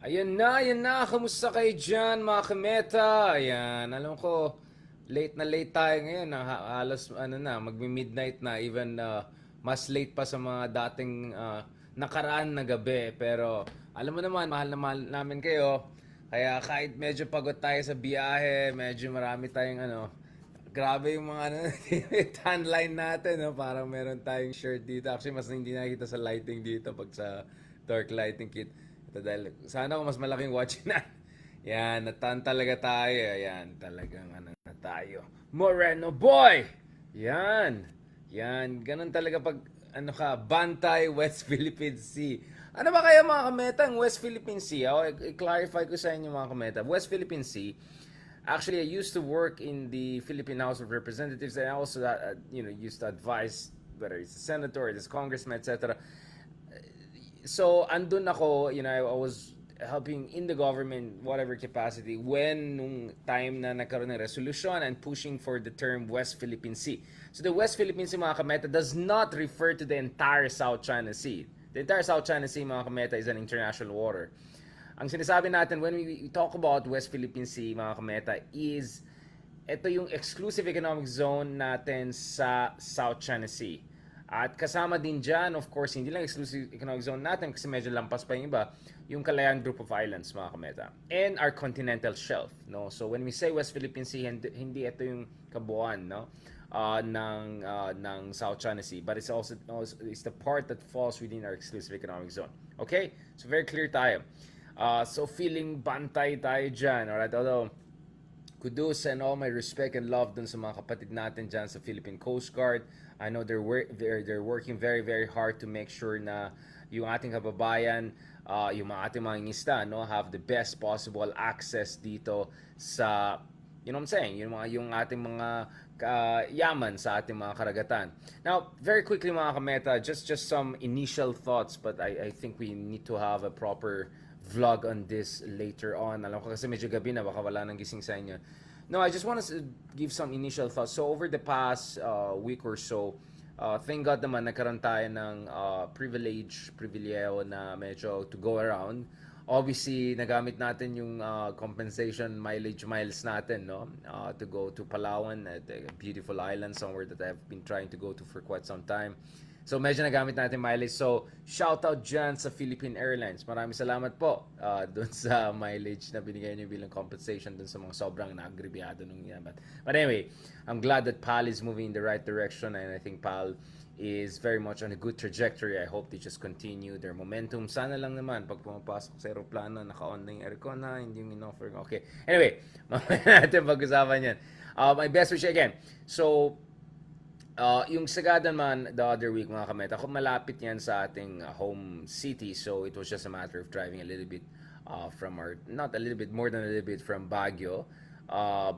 Ayun na. Kamusta kayo dyan, mga kameta? Ayan, alam ko, late tayo ngayon. Halos, magmi-midnight na. Even mas late pa sa mga dating nakaraan na gabi. Pero, alam mo naman, mahal na mahal namin kayo. Kaya kahit medyo pagod tayo sa biyahe, medyo marami tayong grabe yung mga tan line natin, no? Parang meron tayong shirt dito. Actually, mas hindi nakikita sa lighting dito pag sa dark lighting kit. Ito dahil, sana kung mas malaking watch na. Yan, natan talaga tayo. Yan, talagang na tayo. Moreno boy! Yan. Yan, ganun talaga pag Bantay, West Philippine Sea. Ano ba kaya mga kameta ang West Philippine Sea? I-clarify ko sa inyo mga kameta. West Philippine Sea, actually, I used to work in the Philippine House of Representatives, and I also, used to advise whether it's a senator, or it's congressman, etc. So, andun ako, I was helping in the government, whatever capacity, when nung time na nagkaroon ng resolution and pushing for the term West Philippine Sea. So, the West Philippine Sea, mga kameta, does not refer to the entire South China Sea. The entire South China Sea, mga kameta, is an international water. Ang sinasabi natin when we talk about West Philippine Sea, mga kameta, is ito yung exclusive economic zone natin sa South China Sea. At kasama din dyan, of course, hindi lang exclusive economic zone natin kasi medyo lampas pa yung iba, yung Kalayaan Group of Islands, mga kameta. And our continental shelf. No? So when we say West Philippine Sea, hindi ito yung kabuuan, no? ng South China Sea, but it's the part that falls within our exclusive economic zone. Okay? So very clear tayo. So feeling bantay tayo dyan. Alright? Although, kudos and all my respect and love dun sa mga kapatid natin dyan sa Philippine Coast Guard. I know they're working very, very hard to make sure na yung ating kababayan, yung mga ating mga ingista, no, have the best possible access dito sa, you know what I'm saying, yung ating mga yaman sa ating mga karagatan. Now, very quickly mga kameta, just some initial thoughts, but I think we need to have a proper vlog on this later on. Alam ko kasi medyo gabi na, baka wala nang gising sa inyo. No, I just want to give some initial thoughts. So over the past week or so, thank God naman nagkaroon tayo ng privilege na medyo to go around. Obviously, nagamit natin yung compensation miles natin, no? To go to Palawan, a beautiful island somewhere that I've been trying to go to for quite some time. So medyo nagamit natin mileage. So shout out dyan sa Philippine Airlines. Maraming salamat po dun sa mileage na binigay niyo bilang compensation dun sa mga sobrang naagribiyado nung yan. But anyway, I'm glad that PAL is moving in the right direction, and I think PAL is very much on a good trajectory. I hope they just continue their momentum. Sana lang naman pag pumapasok sa aeroplano, naka-on na yung aircon na, hindi yung in-offer. Okay. Anyway, mamaya natin pag-usapan yan. My best wish again. So, yung Sagada man the other week mga kameta, kung malapit yan sa ating home city, so it was just a matter of driving a little bit from our, not a little bit, more than a little bit from Baguio.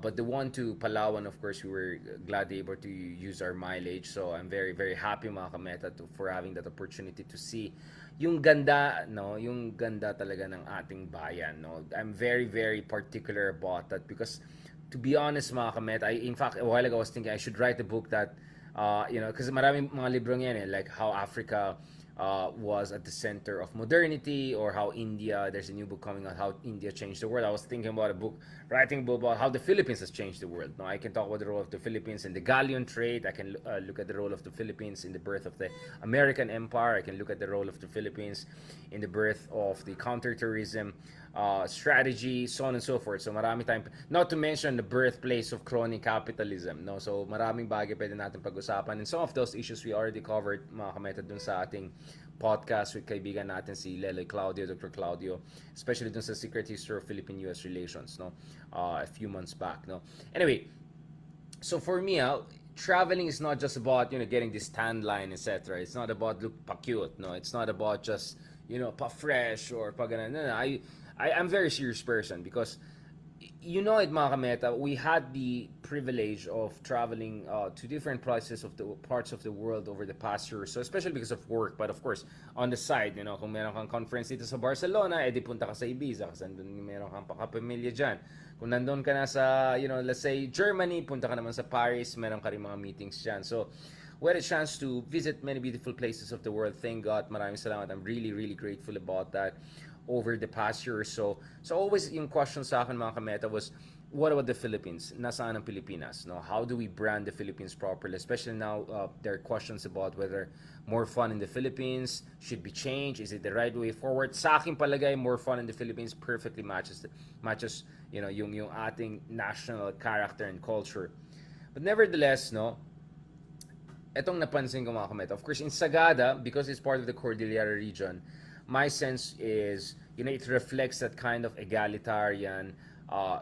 But the one to Palawan, of course, we were gladly able to use our mileage. So I'm very, very happy mga kameta for having that opportunity to see yung ganda, no? Yung ganda talaga ng ating bayan, no? I'm very, very particular about that because to be honest mga kameta, in fact, a while ago I was thinking I should write a book that kasi maraming mga librong yan like how Africa was at the center of modernity, or how India, there's a new book coming out, how India changed the world. I was thinking about writing a book about how the Philippines has changed the world. No, I can talk about the role of the Philippines in the galleon trade. I can look at the role of the Philippines in the birth of the American Empire. I can look at the role of the Philippines in the birth of the counterterrorism strategy, so on and so forth. So marami tayong, not to mention the birthplace of crony capitalism, no? So maraming bagay pwede natin pag-usapan, and some of those issues we already covered mga kameta dun sa ating podcast with kaibigan natin si Lele Claudio, Dr. Claudio, especially dun sa Secret History of Philippine-US Relations, no? A few months back, no? Anyway, so for me, traveling is not just about getting this tan line, etc. It's not about look pa cute, no. It's not about just pa fresh or pa ganun. No, no. I'm a very serious person because it mga kameta, we had the privilege of traveling to different places of the parts of the world over the past year, so especially because of work, but of course on the side, kung meron kang conference dito sa Barcelona, edi punta ka sa Ibiza kasi nandun meron kang pakapamilya dyan. Kung nandun ka na sa let's say Germany, punta ka naman sa Paris, meron ka rin mga meetings dyan. So we had a chance to visit many beautiful places of the world. Thank God, maraming salamat. I'm really, really grateful about that. over the past year or so. So always yung question sa akin mga kameta was, what about the Philippines? Nasaan ang Pilipinas? No, how do we brand the Philippines properly? Especially now, there are questions about whether more fun in the Philippines should be changed. Is it the right way forward? Sa akin palagay, more fun in the Philippines perfectly matches yung ating national character and culture. But nevertheless, no, etong napansin ko mga kameta, of course, in Sagada, because it's part of the Cordillera region, my sense is, it reflects that kind of egalitarian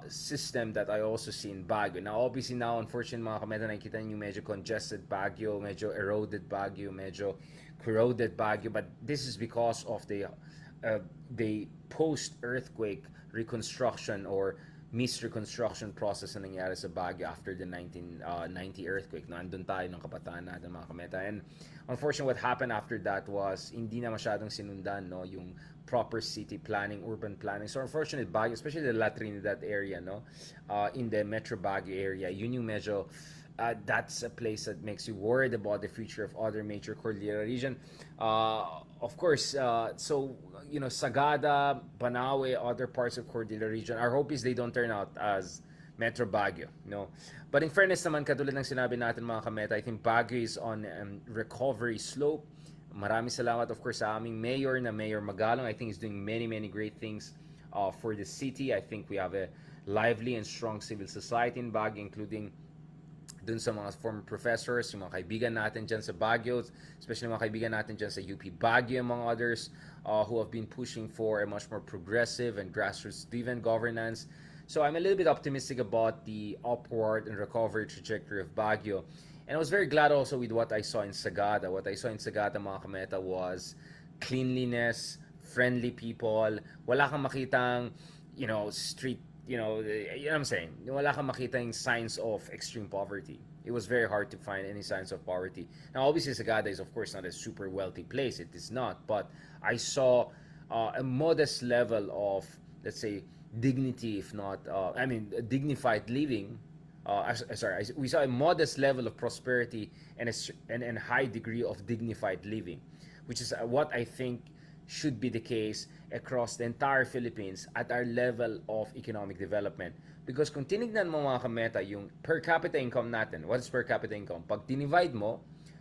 system that I also see in Baguio. Now, obviously now, unfortunately, mga kameta, nakikita niyo medyo congested Baguio, medyo eroded Baguio, medyo corroded Baguio, but this is because of the post-earthquake reconstruction or reconstruction process na nangyari sa Baguio after the 1990 earthquake. No, andun tayo ng kabataan natin mga kameta. And unfortunately, what happened after that was hindi na masyadong sinundan, no, yung proper city planning, urban planning. So unfortunately, Baguio, especially the La Trinidad area, no, in the Metro Baguio area, yun yung medyo that's a place that makes you worried about the future of other major Cordillera region. Of course, so Sagada, Banawe, other parts of Cordillera region. Our hope is they don't turn out as Metro Baguio, no. But in fairness naman, katulad ng sinabi natin mga kameta, I think Baguio is on recovery slope. Maraming salamat of course sa aming mayor na Mayor Magalong. I think he's doing many great things for the city. I think we have a lively and strong civil society in Baguio, including dun sa mga former professors, yung mga kaibigan natin dyan sa Baguio, especially mga kaibigan natin dyan sa UP Baguio, among others, who have been pushing for a much more progressive and grassroots-driven governance. So I'm a little bit optimistic about the upward and recovery trajectory of Baguio. And I was very glad also with what I saw in Sagada. What I saw in Sagada, mga kameta, was cleanliness, friendly people. Wala kang makitang, street, you know what I'm saying? Wala kang makitang signs of extreme poverty. It was very hard to find any signs of poverty. Now, obviously, Sagada is, of course, not a super wealthy place. It is not. But I saw a modest level of, let's say, dignity, if not, dignified living. We saw a modest level of prosperity and a high degree of dignified living, which is what I think should be the case across the entire Philippines at our level of economic development. Because kung tinignan mo mga kameta, yung per capita income natin, what is per capita income? Pag dinivide mo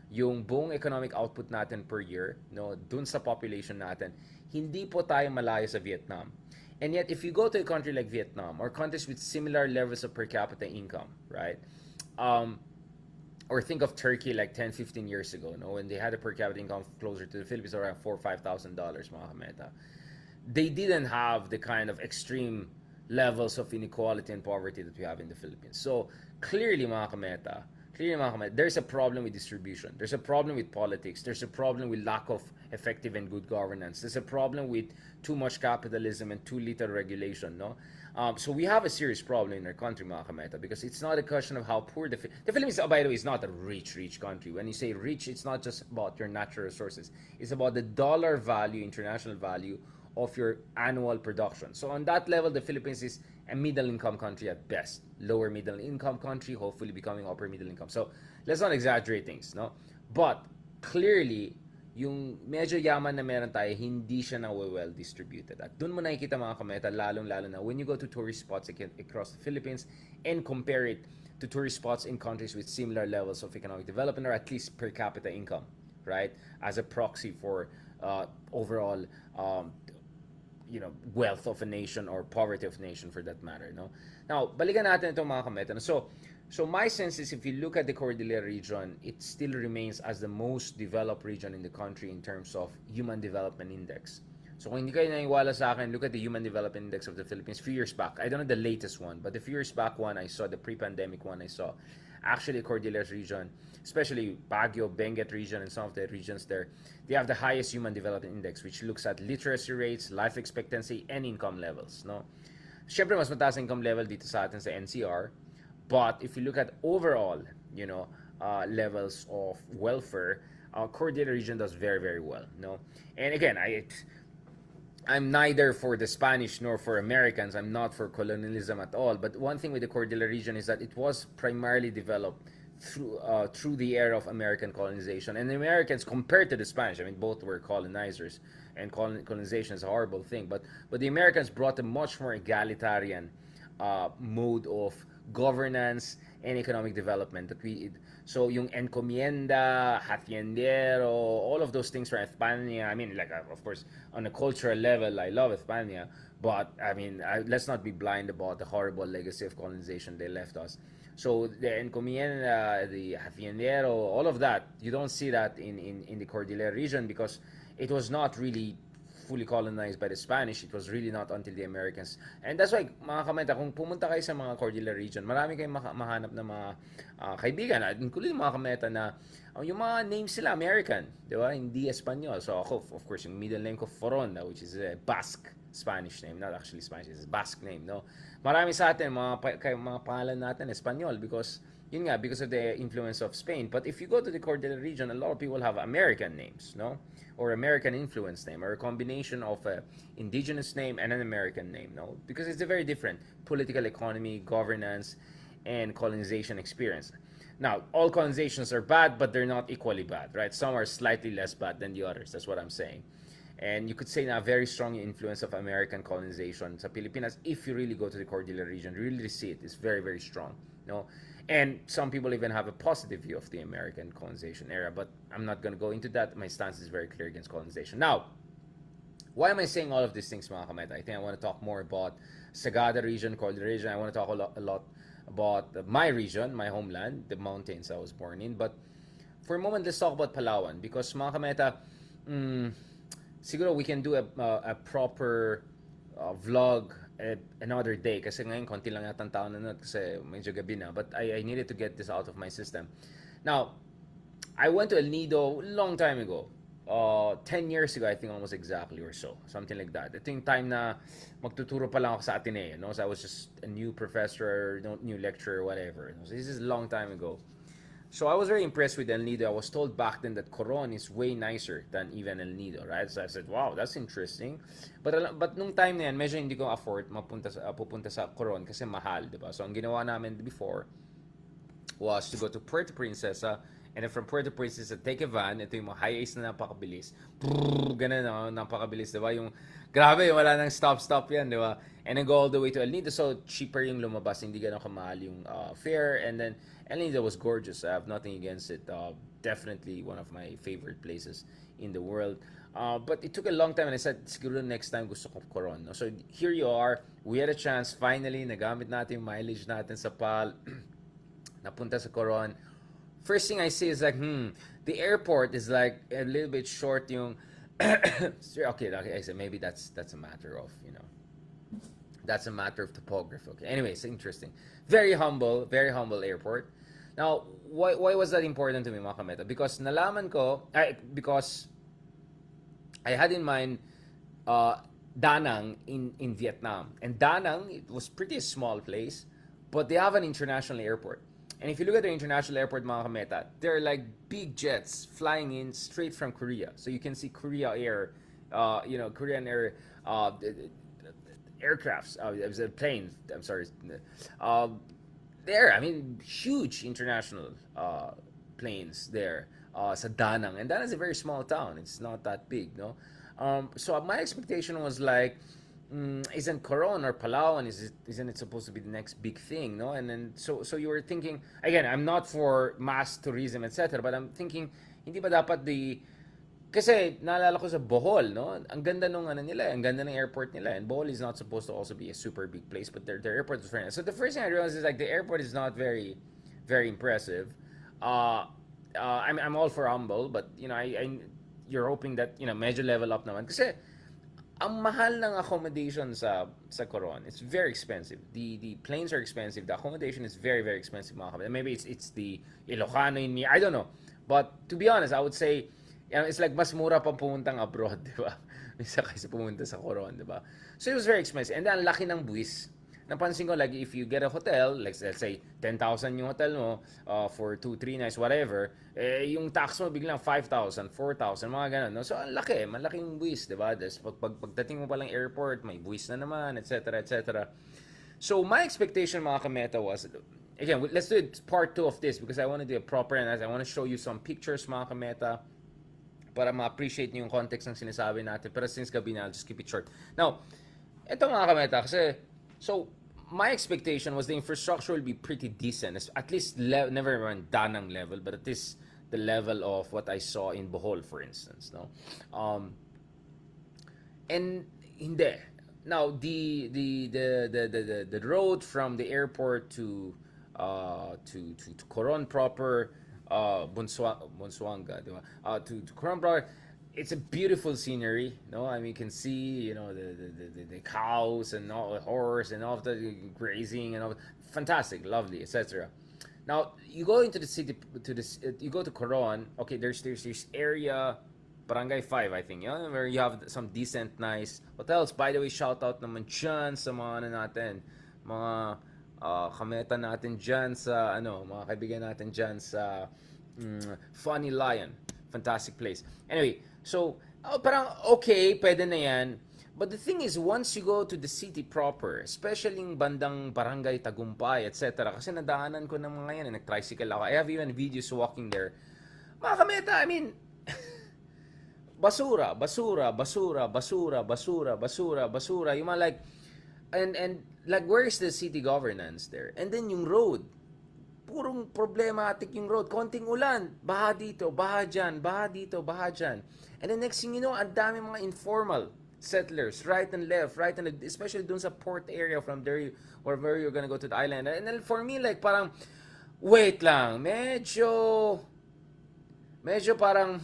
yung buong economic output natin per year, no, dun sa population natin, hindi po tayo malayo sa Vietnam. And yet, if you go to a country like Vietnam or countries with similar levels of per capita income, right? Or think of Turkey like 10, 15 years ago, no, when they had a per capita income closer to the Philippines, around $4,000 or $5,000, mga kameta. They didn't have the kind of extreme levels of inequality and poverty that we have in the Philippines. So clearly, mga kameta, there's a problem with distribution. There's a problem with politics. There's a problem with lack of effective and good governance. There's a problem with too much capitalism and too little regulation, no? So we have a serious problem in our country, mga kameta, because it's not a question of how poor the Philippines, by the way, is not a rich country. When you say rich, it's not just about your natural resources. It's about the dollar value, international value of your annual production. So on that level, the Philippines is a middle-income country at best. Lower middle-income country, hopefully becoming upper middle-income. So let's not exaggerate things, no? But clearly, yung medyo yaman na meron tayo, hindi siya na well distributed. At dun mo nakikita mga kameta, lalong-lalo na when you go to tourist spots across the Philippines and compare it to tourist spots in countries with similar levels of economic development or at least per capita income, right? As a proxy for overall wealth of a nation or poverty of a nation for that matter, no? Now, balikan natin itong mga kameta. So my sense is if you look at the Cordillera region, it still remains as the most developed region in the country in terms of Human Development Index. So kung hindi kayo naniwala sa akin, look at the Human Development Index of the Philippines a few years back. I don't know the latest one, but the few years back one I saw, the pre-pandemic one I saw, actually Cordillera region, especially Baguio, Benguet region, and some of the regions there, they have the highest Human Development Index, which looks at literacy rates, life expectancy, and income levels, no? Siyempre, mas mataas income level dito sa atin sa NCR, but if you look at overall, levels of welfare, Cordillera region does very, very well, no? And again, I'm neither for the Spanish nor for Americans. I'm not for colonialism at all. But one thing with the Cordillera region is that it was primarily developed through the era of American colonization. And the Americans, compared to the Spanish, I mean, both were colonizers, and colonization is a horrible thing. But the Americans brought a much more egalitarian mode of governance and economic development that we. So yung encomienda, haciendero, all of those things for España. I mean, like, of course, on a cultural level, I love España, but I mean, let's not be blind about the horrible legacy of colonization they left us. So the encomienda, the haciendero, all of that, you don't see that in the Cordillera region, because it was not really fully colonized by the Spanish. It was really not until the Americans. And that's why, mga kamenta, kung pumunta kayo sa mga Cordillera region, marami kayong mahanap na mga kaibigan, including mga kameta na yung mga names sila American, di ba? Hindi Espanyol. So ako, of course, yung middle name ko, Coron, which is a Basque Spanish name, not actually Spanish, it's a Basque name, no? Marami sa atin, mga pangalan natin, Espanyol, because, yun nga, because of the influence of Spain. But if you go to the Cordillera region, a lot of people have American names, no? Or American influence name, or a combination of an indigenous name and an American name, no? Because it's a very different political economy, governance, and colonization experience. Now, all colonizations are bad, but they're not equally bad, right? Some are slightly less bad than the others. That's what I'm saying. And you could say na very strong influence of American colonization sa Pilipinas. If you really go to the Cordillera region, you really see it. It's very, very strong. No, and some people even have a positive view of the American colonization era. But I'm not going to go into that. My stance is very clear against colonization. Now, why am I saying all of these things, mga kameta? I think I want to talk more about Sagada region, Cordillera region. I want to talk a lot about my region, my homeland, the mountains I was born in. But for a moment, let's talk about Palawan, because mga kameta, siguro we can do a proper vlog another day, kasi ngayon konti lang yata ang tao na kasi medyo gabi na, but I needed to get this out of my system. Now, I went to El Nido long time ago. 10 years ago, I think, almost exactly, or so. Something like that. Ito yung time na magtuturo pa lang ako sa Ateneo. No? So I was just a new professor, new lecturer, whatever. So this is a long time ago. So I was very impressed with El Nido. I was told back then that Coron is way nicer than even El Nido, right? So I said, wow, that's interesting. But nung time na yan, medyo hindi ko afford pupunta sa Coron kasi mahal, di ba? So ang ginawa namin before was to go to Puerto Princesa, and then from Puerto Princesa, take a van. Ito yung mga high-ace na napakabilis. Ganun, no? Napakabilis, di ba? Yung, grabe, wala nang stop yan, di ba? And then go all the way to El Nido. So, cheaper yung lumabas. Hindi ganun kamahal yung fare. And then, El Nido was gorgeous. I have nothing against it. Definitely one of my favorite places in the world. But it took a long time, and I said, siguro next time gusto ko Coron. No? So, here you are. We had a chance, finally, nagamit natin yung mileage natin sa PAL. Napunta sa Coron. First thing I see is like, the airport is like a little bit short yung okay, I said maybe that's a matter of, that's a matter of topography. Okay. Anyway, it's interesting. Very humble airport. Now, why was that important to me, mga kameta? Because nalaman ko, because I had in mind Da Nang in Vietnam. And Da Nang, it was pretty small place, but they have an international airport. And if you look at the international airport, mga kameta, they're like big jets flying in straight from Korea. So you can see Korea Air, Korean Air aircrafts, planes, I'm sorry. There, I mean, huge international planes there sa Da Nang. And Da Nang is a very small town. It's not that big, no? So my expectation was like, isn't Coron or Palawan, isn't it supposed to be the next big thing, no? And then so you were thinking, again, I'm not for mass tourism, etc., but I'm thinking, hindi ba dapat kasi naalala ko sa Bohol, no? Ang ganda nung nila, ang ganda ng airport nila, and Bohol is not supposed to also be a super big place, but their airport is very nice. So the first thing I realized is like the airport is not very, very impressive. I'm all for humble, but you're hoping that medyo level up naman kasi ang mahal ng accommodation sa Coron. It's very expensive. The planes are expensive. The accommodation is very, very expensive, mga kapatid. Maybe it's the Ilocano in me. I don't know. But to be honest, I would say, it's like mas mura pang pumuntang abroad, di ba? Isa kaysa pumunta sa Coron, di ba? So it was very expensive. And then, ang laki ng buwis. Napansin ko, like, if you get a hotel, like, let's say, 10,000 yung hotel mo, for 2-3 nights, whatever, yung tax mo biglang 5,000, 4,000, mga ganun, no? So, ang laki, malaking buwis, di ba? Pagdating mo palang airport, may buwis na naman, etc., etc. So, my expectation, mga kameta, was, again, let's do it part 2 of this because I want to do a proper analysis. I want to show you some pictures, mga kameta, para ma-appreciate niyo yung context ng sinasabi natin. Pero since gabi na, I'll just keep it short. Now, ito mga kameta, kasi, so, my expectation was the infrastructure will be pretty decent. At least, never mind Danang level, but at least the level of what I saw in Bohol, for instance. No? And hindi. Now, the road from the airport to Coron proper, Bonsuanga, to Coron proper, it's a beautiful scenery. No, I mean you can see the cows and all the horse and all of the grazing and all, fantastic, lovely, etc. Now you go into the city you go to Coron. Okay, there's this area. Barangay 5, I think, where you have some decent, nice hotels. By the way, shout out naman dyan sa mga natin, mga kameta natin dyan sa, mga kaibigan natin dyan sa Funny Lion. Fantastic place. Anyway, so, parang okay, pwede na yan. But the thing is, once you go to the city proper, especially yung bandang Barangay Tagumpay, etc., kasi nadaanan ko ng mga yan, nag-tricycle ako. I have even videos walking there. Mga kameta, I mean, basura. Yung mga like, and like, where is the city governance there? And then yung road, purong problematic yung road. Konting ulan, baha dito, baha dyan, baha dito, baha dyan. And then next thing you know, ang dami mga informal settlers, right and left, especially dun sa port area from there, or where you're gonna go to the island. And then for me, like, parang, wait lang, medyo parang,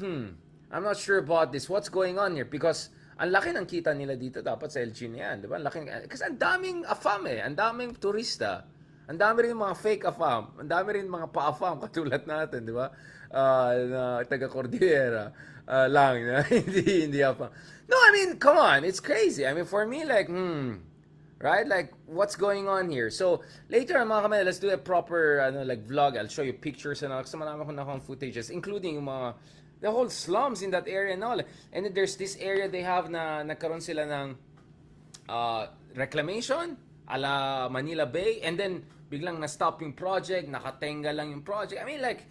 I'm not sure about this. What's going on here? Because ang laki ng kita nila dito dapat sa LG na yan, di ba? Kasi ang daming AFAM ang daming turista. Ang dami rin mga fake AFAM. Ang dami rin mga pa-AFAM katulad natin, di ba? Taga Cordillera lang, hindi AFAM. No, I mean, come on, it's crazy. I mean, for me, like, right? Like, what's going on here? So, later, mga kamay, let's do a proper, like, vlog. I'll show you pictures and all. Kasi marami ko na akong footages, including yung mga the whole slums in that area and all. And then there's this area they have na nagkaroon sila ng reclamation ala Manila Bay, and then biglang na-stop yung project, nakatenga lang yung project. I mean, like,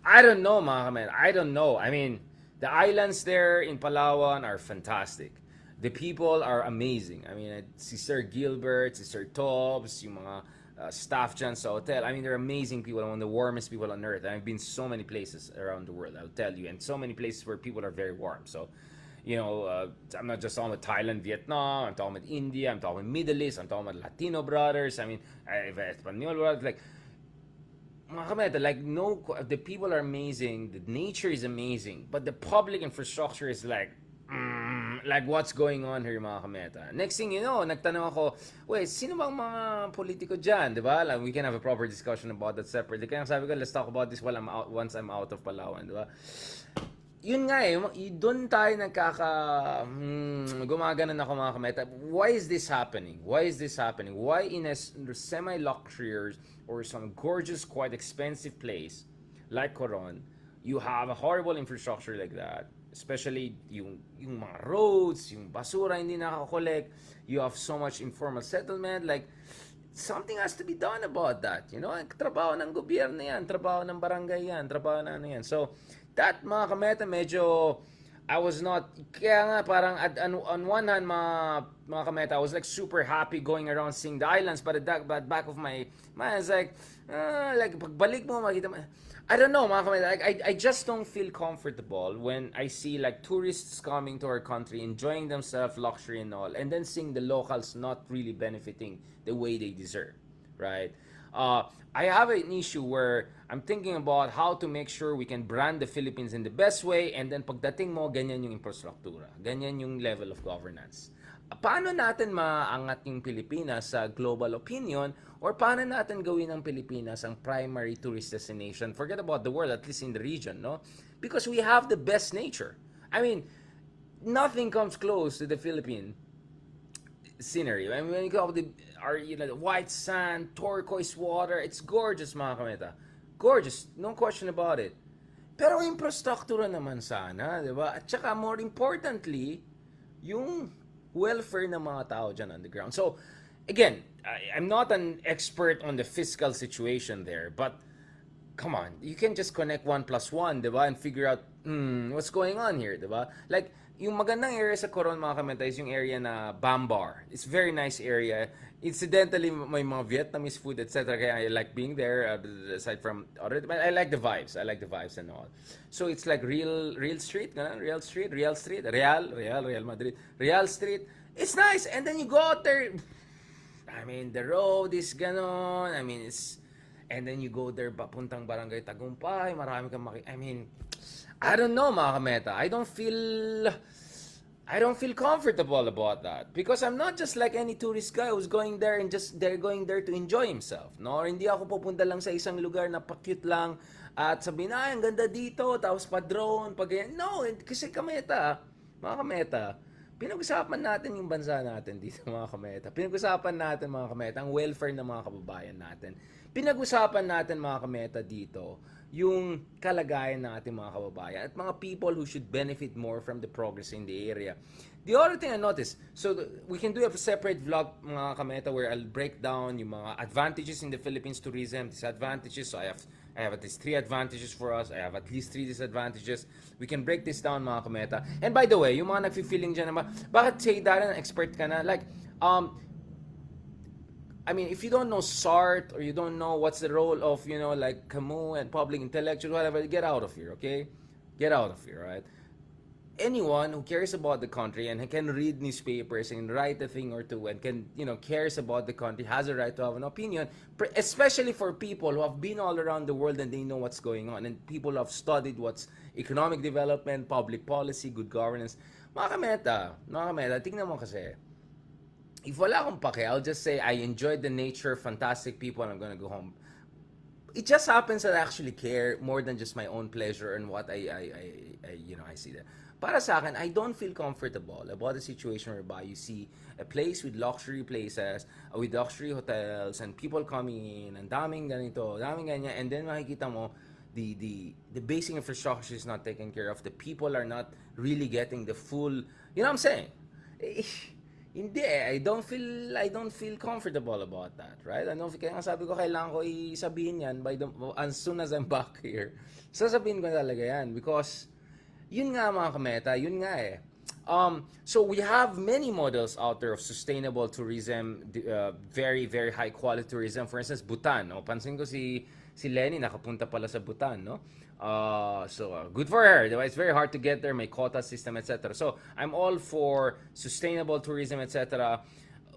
I don't know, mga kamen. I don't know. I mean, the islands there in Palawan are fantastic. The people are amazing. I mean, si Sir Gilbert, si Sir Tobbs, yung mga staff dyan sa hotel. I mean, they're amazing people, one of the warmest people on earth. And I've been so many places around the world, I'll tell you, and so many places where people are very warm. So, I'm not just talking about Thailand, Vietnam, I'm talking about India, I'm talking about Middle East, I'm talking about Latino brothers, I mean, Espanol brothers, like, mga kameta, like, no, the people are amazing, the nature is amazing, but the public infrastructure is like what's going on here, mga kameta. Next thing you know, nagtanong ako, wait, sino bang mga politiko dyan, di ba? Like, we can have a proper discussion about that separately. Kaya sabi ko, let's talk about this while once I'm out of Palawan, di ba? Yun nga doon tayo gumaganan ako, mga kameta. Why is this happening? Why in a semi-luxurious or some gorgeous, quite expensive place like Coron, you have a horrible infrastructure like that? Especially yung mga roads, yung basura hindi nakakolek, you have so much informal settlement, like, something has to be done about that, trabaho ng gobyerno yan, trabaho ng barangay yan, trabaho na yan. So, that, mga kameta, medyo, I was not, kaya nga parang, on one hand, mga kameta, I was like super happy going around seeing the islands, but at the back of my mind, it's like pagbalik mo, makita mo, I don't know, mga kameta, I just don't feel comfortable when I see like tourists coming to our country, enjoying themselves, luxury and all, and then seeing the locals not really benefiting the way they deserve, right? I have an issue where I'm thinking about how to make sure we can brand the Philippines in the best way, and then pagdating mo, ganyan yung infrastruktura, ganyan yung level of governance. Paano natin maangat yung Pilipinas sa global opinion, or paano natin gawin ang Pilipinas ang primary tourist destination? Forget about the world, at least in the region, no? Because we have the best nature. I mean, nothing comes close to the Philippine scenery. I mean, when you go the white sand, turquoise water, it's gorgeous, mga kameta. Gorgeous, no question about it. Pero infrastruktura naman sana, di ba? At saka, more importantly, yung welfare ng mga tao dyan underground. So, again, I'm not an expert on the fiscal situation there, but come on, you can just connect one plus one, di ba? And figure out, what's going on here, di ba? Like, yung magandang area sa Coron, mga kamenta, is yung area na Bambar. It's very nice area. Incidentally, may mga Vietnamese food, etc. Kaya I like being there, aside from, but I like the vibes. I like the vibes and all. So it's like real street, real street, Real Madrid, real street. It's nice. And then you go out there, I mean, the road is ganon. I mean, it's... And then you go there, papuntang Barangay Tagumpay, marami kang I mean, I don't know, mga kameta. I don't feel comfortable about that. Because I'm not just like any tourist guy who's going there and just they're going there to enjoy himself. No? Or hindi ako pupunta lang sa isang lugar na pa-cute lang at sabihin, ay, ang ganda dito, tapos pa-drone, pag no, kasi kameta, mga kameta, pinag-usapan natin yung bansa natin dito, mga kameta. Pinag-usapan natin, mga kameta, ang welfare ng mga kababayan natin. Pinag-usapan natin, mga kameta, dito yung kalagayan ng ating mga kababayan at mga people who should benefit more from the progress in the area. The other thing I noticed, so we can do a separate vlog, mga kameta, where I'll break down yung mga advantages in the Philippines tourism, disadvantages. So I have at least 3 advantages for us. I have at least 3 disadvantages. We can break this down, mga kameta. And by the way, yung mga nagfi-feeling dyan naman, bakit say Darren, expert ka na? Like, I mean, if you don't know SART or you don't know what's the role of, like Camus and public intellectual, whatever, get out of here, okay? Get out of here, right? Anyone who cares about the country and can read newspapers and write a thing or two and can, cares about the country has a right to have an opinion, especially for people who have been all around the world and they know what's going on and people who have studied what's economic development, public policy, good governance. Mga kameta, tingnan mo kasi, if wala akong pake, I'll just say I enjoyed the nature, fantastic people, and I'm gonna go home. It just happens that I actually care more than just my own pleasure and what I see there. Para sa akin, I don't feel comfortable about the situation whereby you see a place with luxury places, with luxury hotels, and people coming in, and daming ganito, daming ganyan, and then makikita mo, the basic infrastructure is not taken care of. The people are not really getting the full, you know what I'm saying? Hindi I don't feel comfortable about that, right? Kaya nga sabi ko, kailangan ko isabihin yan as soon as I'm back here. Sasabihin ko talaga yan because yun nga, mga kameta, yun nga eh. So we have many models out there of sustainable tourism, very, very high quality tourism. For instance, Bhutan. No? Pansin ko si Lenny nakapunta pala sa Bhutan, no? So good for her. It's very hard to get there. May quota system, etc. So I'm all for sustainable tourism, etc.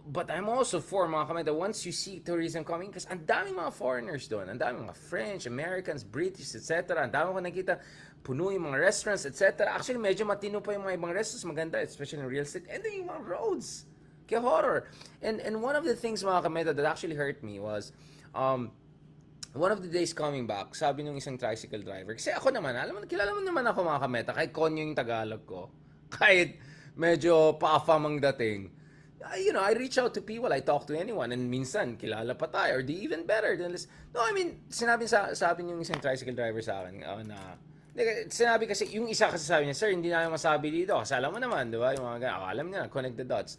But I'm also for, mga kameta, once you see tourism coming, kasi ang daming mga foreigners doon, ang daming mga French, Americans, British, etc. Ang daming ko nakita, puno yung mga restaurants, etc. Actually, medyo matino pa yung mga ibang restaurants, maganda, especially in real estate. And then yung mga roads, kaya horror. And one of the things, mga kameta, that actually hurt me was, one of the days coming back, sabi nung isang tricycle driver, kasi ako naman, kilala mo naman ako, mga kameta, kahit konyo yung Tagalog ko, kahit medyo paafamang dating, I reach out to people, I talk to anyone, and minsan, kilala pa tayo, or di even better. No, I mean, sabi yung isang tricycle driver sa akin, sinabi kasi, yung isa kasi sabi niya, sir, hindi namin masabi dito, kasi alam mo naman, di ba, yung mga ganyan, alam niya, connect the dots.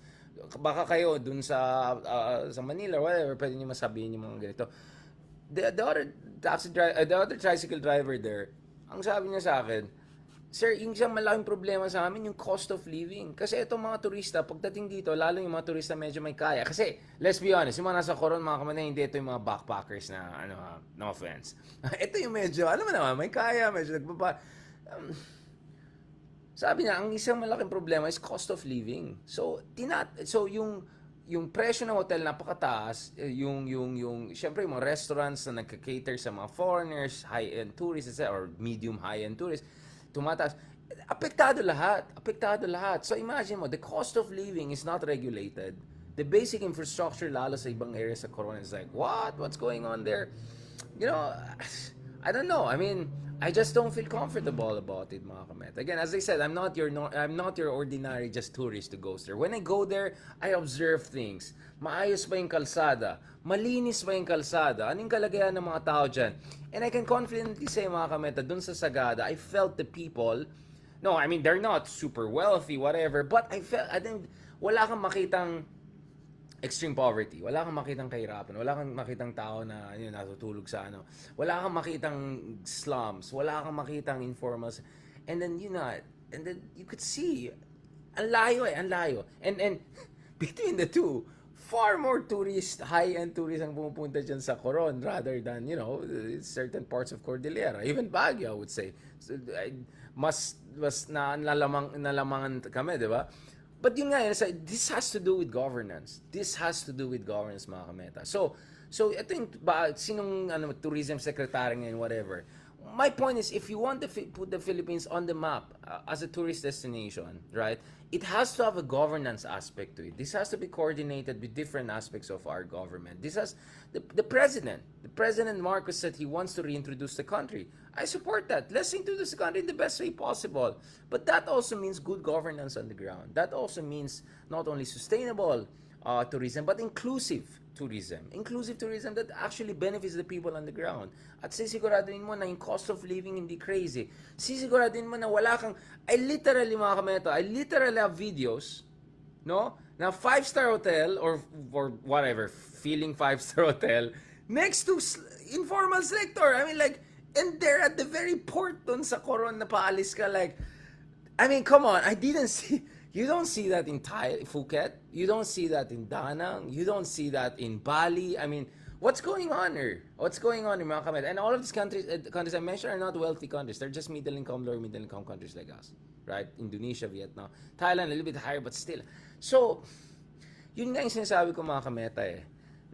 Baka kayo, dun sa Manila, or whatever, pwede niyo masabihin yung mga ganito. The other tricycle driver there, ang sabi niya sa akin, sir, yung isang malaking problema sa amin, yung cost of living. Kasi itong mga turista, pagdating dito, lalo yung mga turista medyo may kaya. Kasi, let's be honest, yung mga nasa Coron, mga kamana, hindi ito yung mga backpackers na, no offense. Ito yung medyo, alam mo naman, may kaya, medyo nagbaba. Sabi niya, ang isang malaking problema is cost of living. So yung presyo ng hotel napakataas, syempre yung mga restaurants na nagka-cater sa mga foreigners, high-end tourists, or medium high-end tourists, tumataas. Apektado lahat. So imagine mo, the cost of living is not regulated. The basic infrastructure, lalo sa ibang areas sa Coron, is like, what's going on there? I don't know. I mean, I just don't feel comfortable about it, mga kamet. Again, as I said, I'm not your ordinary just tourist who goes there. When I go there, I observe things. Maayos ba yung kalsada? Malinis ba yung kalsada? Anong kalagayan ng mga tao dyan? And I can confidently say, mga kamet, dun sa Sagada, I felt the people, no, I mean, they're not super wealthy, whatever, but I think, wala kang makitang extreme poverty. Wala kang makitang kahirapan. Wala kang makitang tao na yun, natutulog sa ano. Wala kang makitang slums. Wala kang makitang informals. And then, and then you could see, ang layo ang layo. And between the two, far more high-end tourists ang pumupunta dyan sa Coron rather than, certain parts of Cordillera. Even Baguio, I would say. So, mas nalamangan kami, di ba? But yun nga, this has to do with governance. This has to do with governance, mga kameta. So ito yung, sinong tourism secretary ngayon, whatever. My point is, if you want to put the Philippines on the map as a tourist destination, right, it has to have a governance aspect to it. This has to be coordinated with different aspects of our government. This has the President Marcos said he wants to reintroduce the country. I support that. Let's introduce the country in the best way possible. But that also means good governance on the ground. That also means not only sustainable tourism, but inclusive tourism. Inclusive tourism that actually benefits the people on the ground. At sisiguraduhin mo na yung cost of living hindi crazy. Sisiguraduhin mo na wala kang, I literally have videos, no? Na 5-star hotel or whatever, feeling 5-star hotel next to informal sector. I mean, like, and they're at the very port dun sa Coron na paalis ka, like, I mean, come on, you don't see that in Phuket. You don't see that in Da Nang. You don't see that in Bali. I mean, what's going on here? What's going on in mga kameta? And all of these countries I mentioned are not wealthy countries. They're just middle-income, lower-middle-income countries like us. Right? Indonesia, Vietnam. Thailand, a little bit higher, but still. So, yun nga yung sinasabi ko mga kameta eh.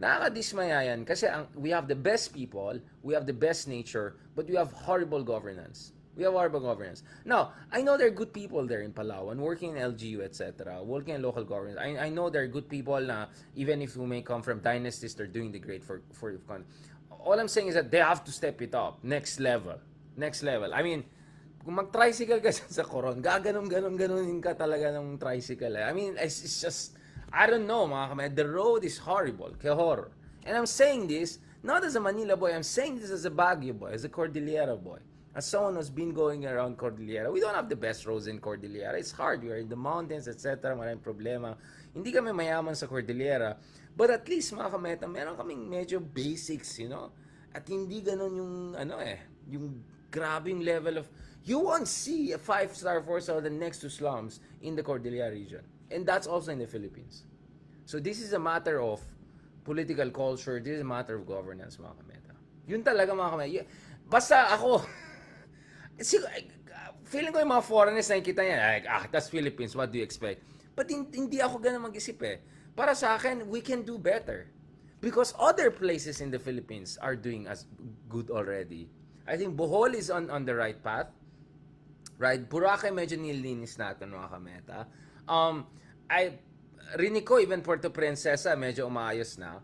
Nakakadismaya yan kasi we have the best people, we have the best nature, but we have horrible governance. We have horrible governance. Now, I know there are good people there in Palawan, working in LGU, etc., working in local governance. I know there are good people na, even if we may come from dynasties, they're doing the great for the country. All I'm saying is that they have to step it up. Next level. Next level. I mean, kung mag-tricycle ka sa Coron, gaganon-ganon-ganonin ka talaga ng tricycle. I mean, it's just, I don't know, mga kamay. The road is horrible. Kaya horror. And I'm saying this, not as a Manila boy, I'm saying this as a Baguio boy, as a Cordillera boy. As someone who's been going around Cordillera, we don't have the best roads in Cordillera. It's hard. We are in the mountains, etc. Maraming problema. Hindi kami mayaman sa Cordillera. But at least, mga kameta, meron kaming medyo basics, At hindi ganun yung, yung grabing level of, you won't see a 5-star, 4-star hotel next to slums in the Cordillera region. And that's also in the Philippines. So this is a matter of political culture. This is a matter of governance, mga kameta. Yun talaga, mga kameta. Basta ako, feeling ko yung mga foreigners nakikita niya, like, that's Philippines, what do you expect? But hindi ako ganun mag-isip eh. Para sa akin, we can do better. Because other places in the Philippines are doing as good already. I think Bohol is on the right path. Right? Boracay medyo nilinis natin, mga kameta. Rinig ko, even Puerto Princesa, medyo umayos na.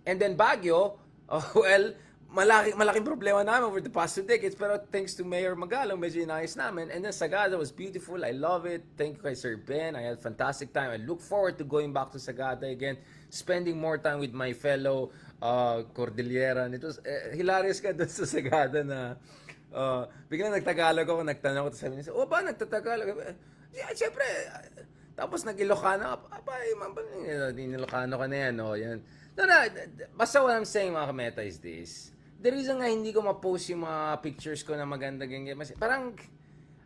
And then Baguio, well, malaking problema namin over the past 2 decades, pero thanks to Mayor Magalong, medyo inayos namin. And then Sagada was beautiful. I love it. Thank you kay Sir Ben. I had a fantastic time. I look forward to going back to Sagada again, spending more time with my fellow Cordillera. It was hilarious ka doon sa Sagada na biglang nagtagalog ako, nagtanong ko, sabi niya, ba nagtatagalog? Siyempre, tapos nag-Ilocano, Ilocano ka na yan, yan. No, basta what I'm saying, mga kameta, is this. The reason nga hindi ko ma-post yung mga pictures ko na maganda ganyan, parang,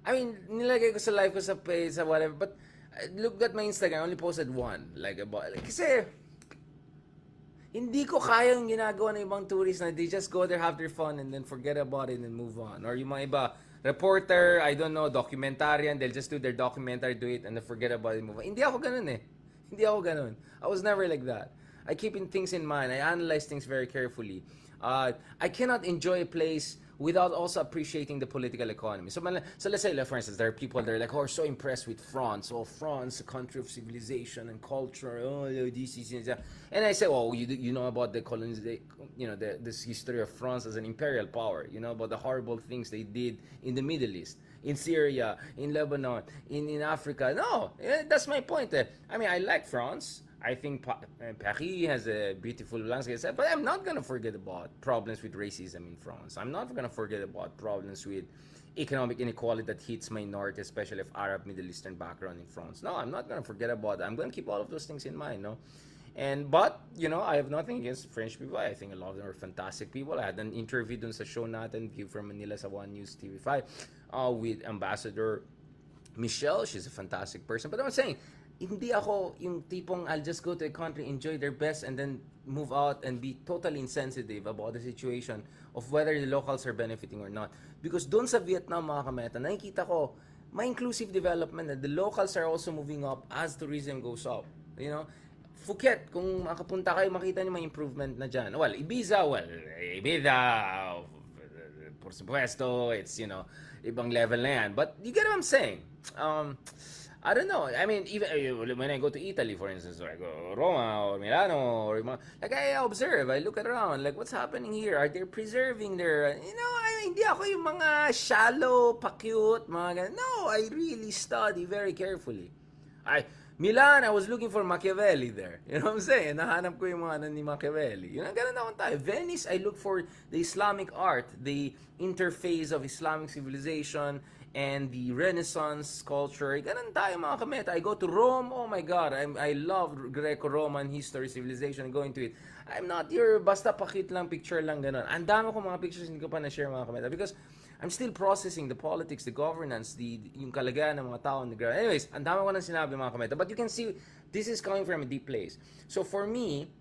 I mean, nilagay ko sa live ko sa page, sa whatever, but look at my Instagram, I only posted one, kasi, hindi ko kaya yung ginagawa ng ibang tourists na they just go there, have their fun, and then forget about it and move on. Or yung mga iba, reporter, I don't know, documentarian, they'll just do their documentary, do it, and then forget about it and move on. Hindi ako ganun eh. Hindi ako ganun. I was never like that. I keep things in mind. I analyze things very carefully. I cannot enjoy a place without also appreciating the political economy. So let's say, for instance, there are people that are like, are so impressed with France. Oh, France, a country of civilization and culture. Oh, this is that. And I say, you know about the colonization, this history of France as an imperial power. You know about the horrible things they did in the Middle East, in Syria, in Lebanon, in Africa. No, that's my point. I mean, I like France. I think Paris has a beautiful landscape, but I'm not going to forget about problems with racism in France. I'm not going to forget about problems with economic inequality that hits minorities, especially of Arab, Middle Eastern background in France. No, I'm not going to forget about that. I'm going to keep all of those things in mind, no? But I have nothing against French people. I think a lot of them are fantastic people. I had an interview dun sa show natin, View from Manila sa One News TV5, with Ambassador Michelle. She's a fantastic person. But I'm saying, hindi ako yung tipong I'll just go to a country, enjoy their best, and then move out and be totally insensitive about the situation of whether the locals are benefiting or not. Because doon sa Vietnam, mga kameta, nakikita ko may inclusive development and the locals are also moving up as tourism goes up. Phuket, kung makapunta kayo, makita niyo may improvement na dyan. Ibiza, por supuesto, it's, ibang level na yan. But you get what I'm saying? I don't know. I mean, even when I go to Italy, for instance, or I go Roma or Milano, or like I observe, I look around, like what's happening here? Are they preserving their, hindi ako yung mga shallow, pa-cute, mga ganun. No, I really study very carefully. Milan, I was looking for Machiavelli there. You know what I'm saying? Nahanap ko yung mga ni Machiavelli. Ganun akong tayo. Venice, I look for the Islamic art, the interface of Islamic civilization and the Renaissance culture. Ganun tayo mga kameta. I go to Rome, oh my God, I love Greco-Roman history, civilization, going to it. I'm not your basta pakit lang, picture lang, ganun. Ang dami ko mga pictures hindi ko pa na-share mga kameta because I'm still processing the politics, the governance, yung kalagayan ng mga tao on the ground. Anyways, ang dami ko nang sinabi mga kameta. But you can see, this is coming from a deep place. So for me,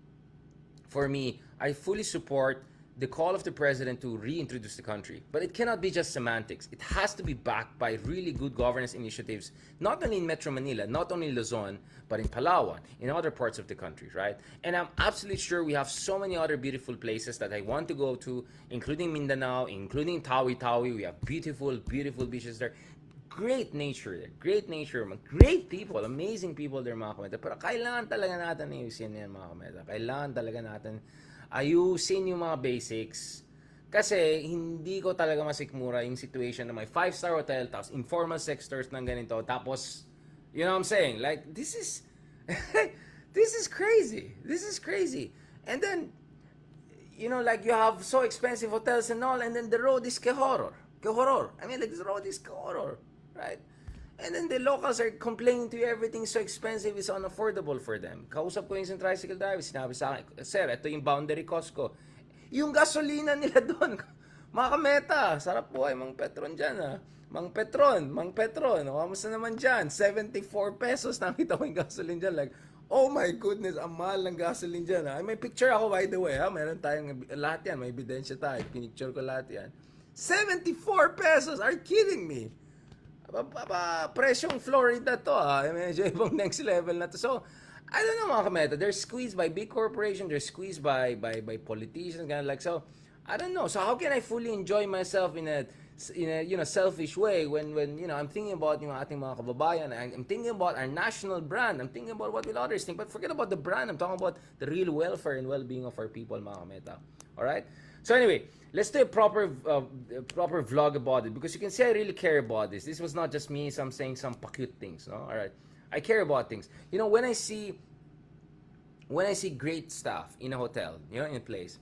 I fully support the call of the president to reintroduce the country. But it cannot be just semantics. It has to be backed by really good governance initiatives, not only in Metro Manila, not only in Luzon, but in Palawan, in other parts of the country, right? And I'm absolutely sure we have so many other beautiful places that I want to go to, including Mindanao, including Tawi-Tawi. We have beautiful, beautiful beaches there. Great nature there. Great nature. Great people. Amazing people there, mga kameta. Pero kailangan talaga natin ayusin yan, mga kameta. Kailangan talaga natin ayusin yung mga basics. Kasi hindi ko talaga masikmura yung situation na may 5-star hotel, tapos informal sectors ng ganito, tapos, you know what I'm saying? Like, this is, this is crazy. This is crazy. And then, like you have so expensive hotels and all, and then the road is que-horror. I mean, like, the road is que-horror, right? And then the locals are complaining to you everything's so expensive, it's unaffordable for them. Kausap ko yung isang tricycle driver, sinabi sa akin, sir, ito yung boundary cost ko. Yung gasolina nila doon, mga kameta, sarap po ay Mang Petron dyan ha. Mang Petron, kamusta naman dyan? 74 pesos, nakita ko yung gasolina dyan. Like, oh my goodness, ang mahal ng gasolina dyan ha. May picture ako by the way ha, meron tayong lahat yan, may ebidensya tayo, pinicture ko lahat yan. 74 pesos, are you kidding me? Presyong Florida to medyo ibang next level na to. So I don't know mga kameta, they're squeezed by big corporations, they're squeezed by politicians, kind of like, so I don't know. So how can I fully enjoy myself in a selfish way when I'm thinking about yung ating mga kababayan, I'm thinking about our national brand, I'm thinking about what will others think, but forget about the brand, I'm talking about the real welfare and well-being of our people, mga kameta. All right? So anyway, let's do a proper vlog about it because you can see I really care about this. This was not just me saying some cute things, no? All right, I care about things. When I see great staff in a hotel, in a place,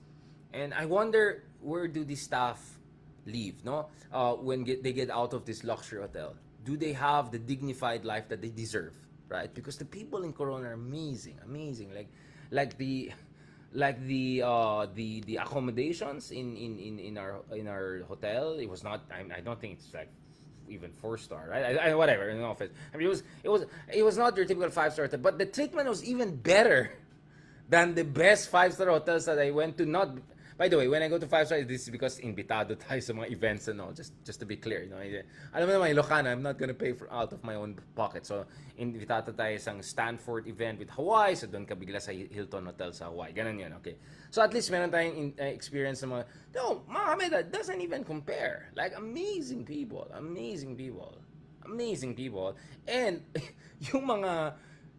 and I wonder where do these staff leave, no? When they get out of this luxury hotel, do they have the dignified life that they deserve, right? Because the people in Coron are amazing, like the accommodations in our hotel, it was not, I don't think it's like even 4-star, right? I whatever in the office. I mean, it was not your typical 5-star hotel, but the treatment was even better than the best 5-star hotels that I went to. Not, by the way, when I go to 5-star, this is because invitado tayo sa mga events and all. Just to be clear, alam mo naman, Ilocana, I'm not gonna pay for out of my own pocket. So, invitado tayo sa Stanford event with Hawaii. So, doon ka bigla sa Hilton Hotel sa Hawaii. Ganun yun, okay? So, at least meron tayong experience sa mga, no, mga kameta, doesn't even compare. Like, amazing people. And,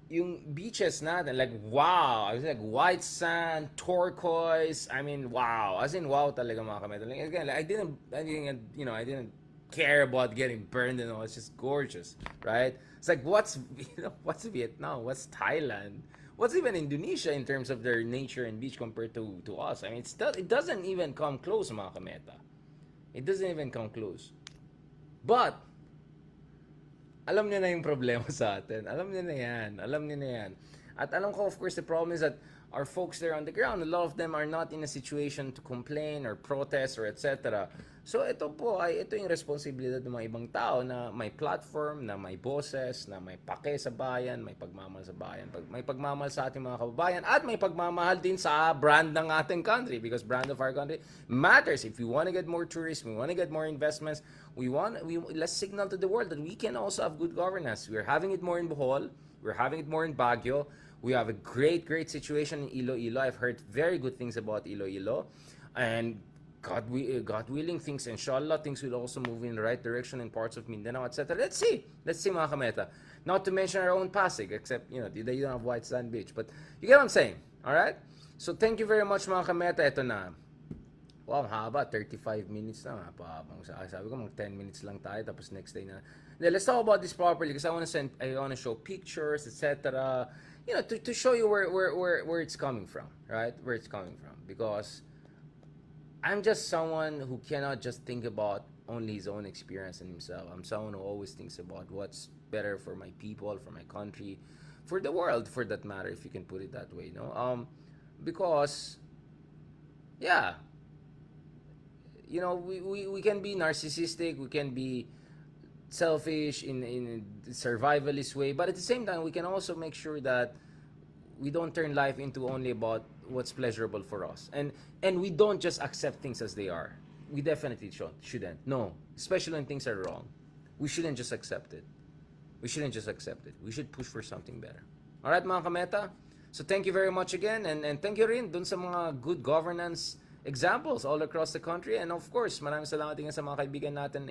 yung beaches natin, like, wow. I was like, white sand, turquoise. I mean, wow. As in, wow talaga mga kameta. Like, again, like, I didn't care about getting burned and all. It's just gorgeous, right? It's like, what's Vietnam? What's Thailand? What's even Indonesia in terms of their nature and beach compared to us? I mean, it doesn't even come close, mga kameta. It doesn't even come close. But, alam niyo na yung problema sa atin. Alam niyo na yan. At alam ko, of course, the problem is that our folks there on the ground, a lot of them are not in a situation to complain or protest or etc. So ito yung responsibilidad ng mga ibang tao na may platform, na may boses, na may pake sa bayan, may pagmamahal sa bayan, may pagmamahal sa ating mga kababayan, at may pagmamahal din sa brand ng ating country, because brand of our country matters. If we want to get more tourists, we want to get more investments, let's signal to the world that we can also have good governance. We're having it more in Bohol, we're having it more in Baguio. We have a great situation in Iloilo. I've heard very good things about Iloilo. And God willing, inshallah, things will also move in the right direction in parts of Mindanao, etc. Let's see, mga kameta. Not to mention our own Pasig, except, they don't have white sand beach. But you get what I'm saying, all right? So thank you very much, mga kameta. Ito na. Wow, haba, 35 minutes na. Sabi ko, 10 minutes lang tayo, tapos next day na. Let's talk about this properly, because I want to show pictures, etc. To show you where it's coming from, right? Where it's coming from. Because I'm just someone who cannot just think about only his own experience and himself. I'm someone who always thinks about what's better for my people, for my country, for the world, for that matter, if you can put it that way, because, yeah, we can be narcissistic, we can be selfish in a survivalist way, but at the same time we can also make sure that we don't turn life into only about what's pleasurable for us, and we don't just accept things as they are. We definitely shouldn't. No, especially when things are wrong, we shouldn't just accept it. We should push for something better. Alright, mga kameta, so thank you very much again, and thank you rin dun sa mga good governance examples all across the country. And of course, maraming salamat din sa mga kaibigan natin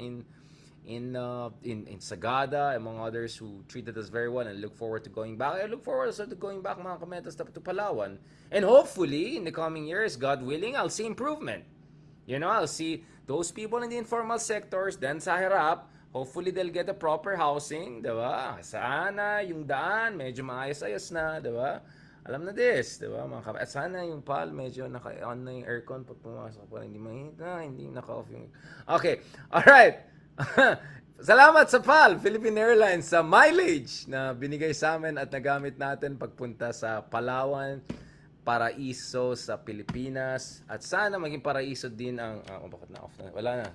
in Sagada, among others, who treated us very well, and look forward to going back. I look forward also to going back, mga kametas, to Palawan. And hopefully, in the coming years, God willing, I'll see improvement. I'll see those people in the informal sectors, then sa harap, hopefully they'll get a proper housing, diba? Sana yung daan, medyo maayos-ayos na, diba? Alam na this, diba? At sana yung PAL, medyo naka-on na yung aircon pag pumasok pa, hindi naka-off yung... Okay, alright. Salamat sa PAL, Philippine Airlines, sa mileage na binigay sa amin at nagamit natin pagpunta sa Palawan, paraiso sa Pilipinas. At sana maging paraiso din ang... bakit na-off na? Wala na.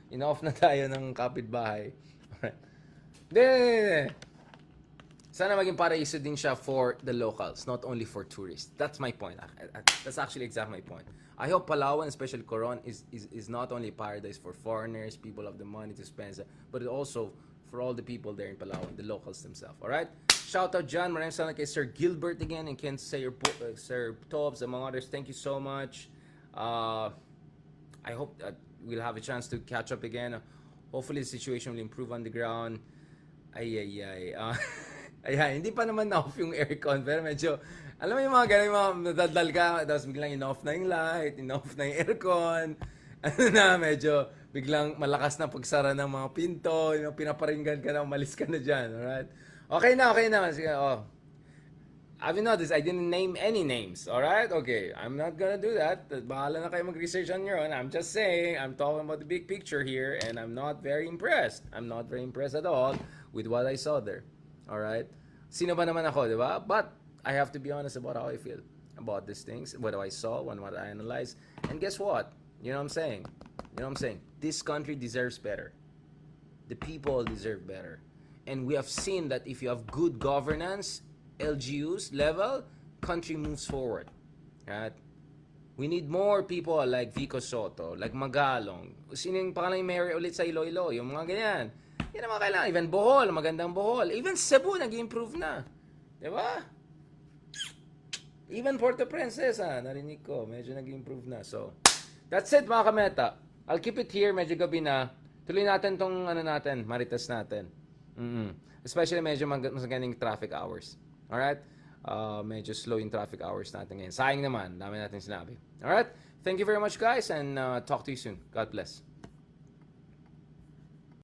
In-off na tayo ng kapitbahay. Alright. Sana maging paraiso din siya for the locals, not only for tourists. That's my point. That's actually exactly my point. I hope Palawan, especially Coron, is not only paradise for foreigners, people have the money to spend, but also for all the people there in Palawan, the locals themselves. Alright? Shout out dyan. Maraming salamat kay Sir Gilbert again, and Ken Sayer, Sir Tobs, among others. Thank you so much. I hope that we'll have a chance to catch up again. Hopefully the situation will improve on the ground. Ayan, hindi pa naman na-off yung aircon, pero medyo, alam mo yung mga ganun, mga nadadal ka, tapos biglang in-off na yung light, in-off na yung aircon, medyo biglang malakas na pagsara ng mga pinto, pinaparinggan ka na, umalis ka na dyan, alright? Okay na. Sige, have you noticed, I didn't name any names, alright? Okay, I'm not gonna do that. Bahala na kayo mag-research on your own. I'm just saying, I'm talking about the big picture here, and I'm not very impressed. I'm not very impressed at all with what I saw there. Alright? Sino ba naman ako, di ba? But I have to be honest about how I feel about these things, what I saw, what I analyzed. And guess what? You know what I'm saying? This country deserves better. The people deserve better. And we have seen that if you have good governance, LGUs level, country moves forward. Right? We need more people like Vico Soto, like Magalong. Sino yung pangalan yung mayor ulit sa Iloilo? Yung mga ganyan. Yan ang mga kailangan. Even Bohol, magandang Bohol. Even Cebu, nag-improve na. Diba? Even Puerto Princesa, narinig ko, medyo nag-improve na. So, that's it mga kameta. I'll keep it here, medyo gabi na. Tuloy natin tong marites natin. Especially medyo maganing traffic hours. Alright? Medyo slow yung traffic hours natin ngayon. Sayang naman, dami natin sinabi. Alright? Thank you very much guys, and talk to you soon. God bless.